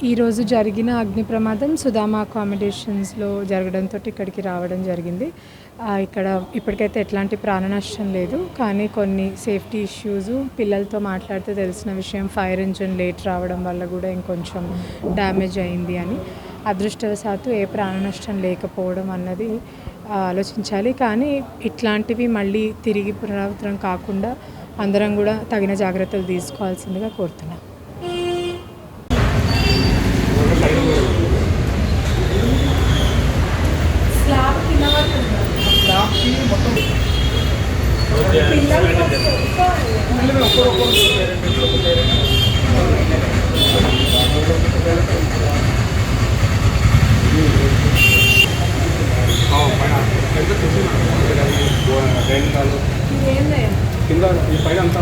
ఈరోజు జరిగిన అగ్ని ప్రమాదం సుధామ అకామిడేషన్స్లో జరగడంతో ఇక్కడికి రావడం జరిగింది. ఇక్కడ ఇప్పటికైతే ఎట్లాంటి ప్రాణ నష్టం లేదు, కానీ కొన్ని సేఫ్టీ ఇష్యూస్ పిల్లలతో మాట్లాడితే తెలిసిన విషయం ఫైర్ ఇంజిన్ లేట్ రావడం వల్ల కూడా ఇంకొంచెం డ్యామేజ్ అయింది అని. అదృష్టవశాత్తు ఏ ప్రాణ నష్టం లేకపోవడం అన్నది ఆలోచించాలి, కానీ ఇట్లాంటివి మళ్ళీ తిరిగి పునరావృతం కాకుండా అందరం కూడా తగిన జాగ్రత్తలు తీసుకోవాల్సిందిగా కోరుతున్నాం. కింద ఈ పైన అంతా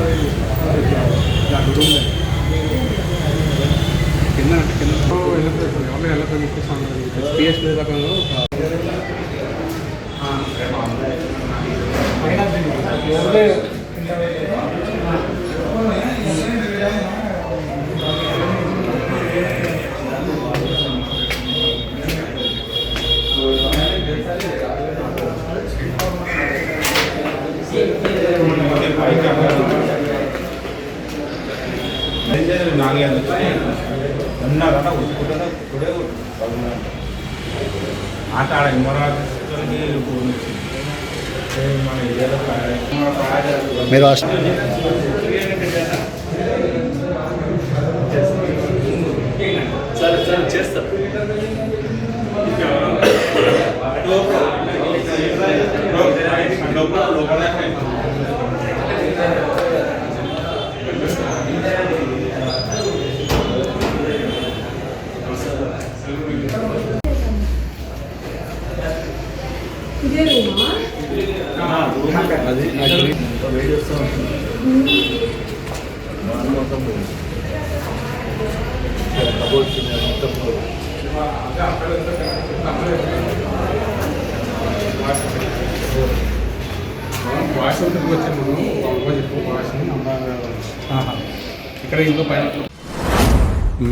కింద అంటే కింద పిఎస్ రకంలో ఆట మీరు చేస్తారు.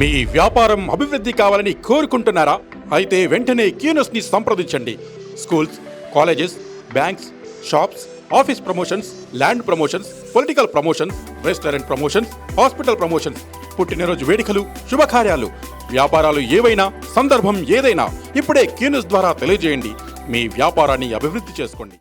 మీ వ్యాపారం అభివృద్ధి కావాలని కోరుకుంటున్నారా? అయితే వెంటనే క్యూనస్ని సంప్రదించండి. Schools, colleges, banks, shops, office promotions, land promotions, political promotions, restaurant promotions, hospital promotions, పుట్టినరోజు వేడుకలు, శుభకార్యాలు, వ్యాపారాలు ఏవైనా, సందర్భం ఏదైనా ఇప్పుడే క్యూనస్ ద్వారా తెలియజేయండి. మీ వ్యాపారాన్ని అభివృద్ధి చేసుకోండి.